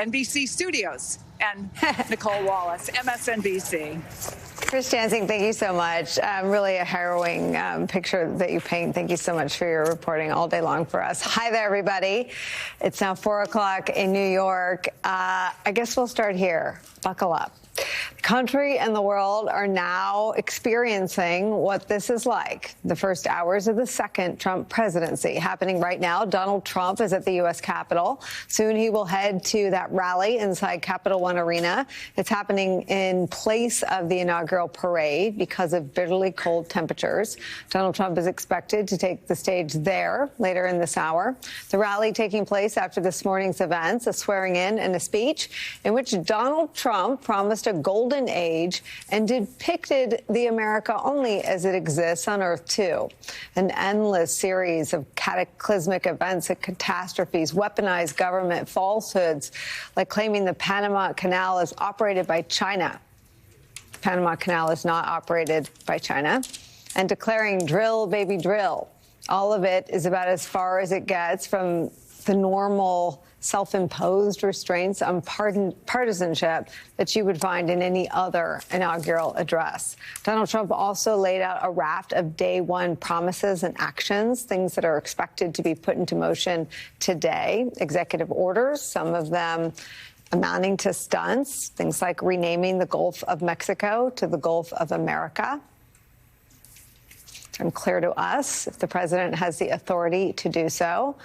NBC Studios, and Nicole Wallace, MSNBC. Chris Jansing, thank you so much. Really a harrowing picture that you paint. Thank you so much for your reporting all day long for us. Hi there, everybody. It's now 4 o'clock in New York. I guess we'll start here. Buckle up. The country and the world are now experiencing what this is like. The first hours of the second Trump presidency happening right now. Donald Trump is at the U.S. Capitol. Soon he will head to that rally inside Capital One Arena. It's happening in place of the inaugural parade because of bitterly cold temperatures. Donald Trump is expected to take the stage there later in this hour. The rally taking place after this morning's events, a swearing in and a speech in which Donald Trump promised a golden age and depicted the America only as it exists on Earth, too. An endless series of cataclysmic events and catastrophes, weaponized government falsehoods, like claiming the Panama Canal is operated by China. The Panama Canal is not operated by China. And declaring drill, baby, drill. All of it is about as far as it gets from the normal self-imposed restraints on partisanship that you would find in any other inaugural address. Donald Trump also laid out a raft of day one promises and actions, things that are expected to be put into motion today. Executive orders, some of them amounting to stunts, things like renaming the Gulf of Mexico to the Gulf of America. It's unclear to us if the president has the authority to do so.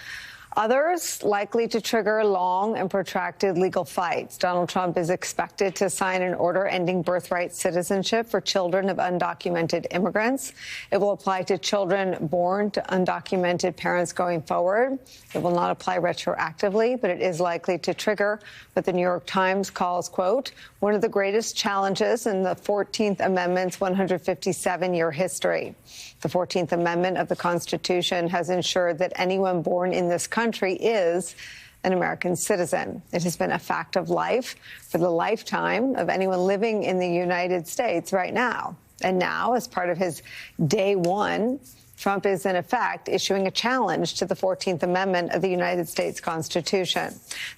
Others likely to trigger long and protracted legal fights. Donald Trump is expected to sign an order ending birthright citizenship for children of undocumented immigrants. It will apply to children born to undocumented parents going forward. It will not apply retroactively, but it is likely to trigger what the New York Times calls, quote, one of the greatest challenges in the 14th Amendment's 157-year history. The 14th Amendment of the Constitution has ensured that anyone born in this country is an American citizen. It has been a fact of life for the lifetime of anyone living in the United States right now. And now, as part of his day one, Trump is, in effect, issuing a challenge to the 14th Amendment of the United States Constitution.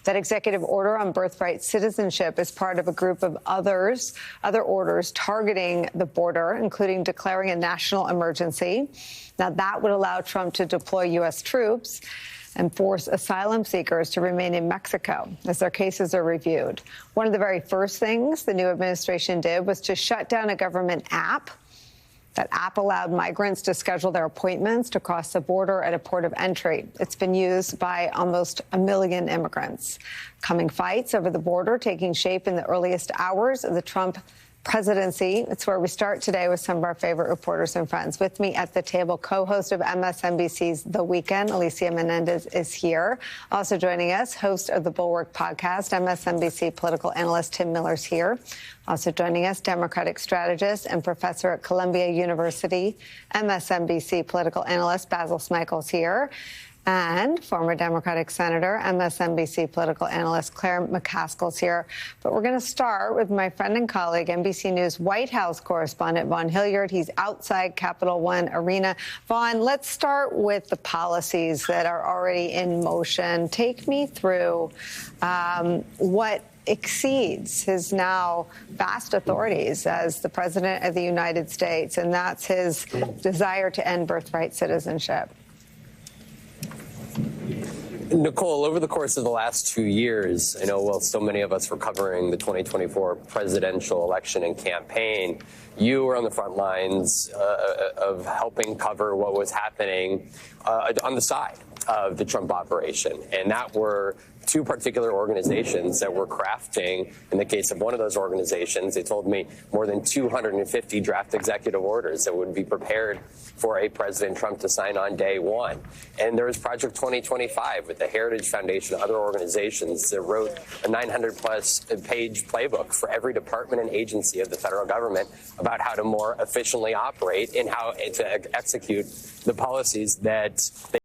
That executive order on birthright citizenship is part of a group of other orders targeting the border, including declaring a national emergency. Now, that would allow Trump to deploy U.S. troops and force asylum seekers to remain in Mexico as their cases are reviewed. One of the very first things the new administration did was to shut down a government app. That app allowed migrants to schedule their appointments to cross the border at a port of entry. It's been used by almost 1 million immigrants. Coming fights over the border taking shape in the earliest hours of the Trump presidency. It's where we start today with some of our favorite reporters and friends. With me at the table, co-host of MSNBC's The Weekend, Alicia Menendez, is here. Also joining us, host of the Bulwark podcast, MSNBC political analyst Tim Miller's here. Also joining us, Democratic strategist and professor at Columbia University, MSNBC political analyst Basil Smykel's here. And former Democratic Senator, MSNBC political analyst Claire McCaskill's here. But we're going to start with my friend and colleague, NBC News White House correspondent Vaughn Hilliard. He's outside Capital One Arena. Vaughn, let's start with the policies that are already in motion. Take me through what exceeds his now vast authorities as the president of the United States, and that's his desire to end birthright citizenship. Nicole, over the course of the last 2 years, I know while so many of us were covering the 2024 presidential election and campaign, you were on the front lines of helping cover what was happening on the side of the Trump operation. And that were two particular organizations that were crafting, in the case of one of those organizations, they told me more than 250 draft executive orders that would be prepared for a President Trump to sign on day one. And there was Project 2025 with the Heritage Foundation and other organizations that wrote a 900-plus page playbook for every department and agency of the federal government about how to more efficiently operate and how to execute the policies that they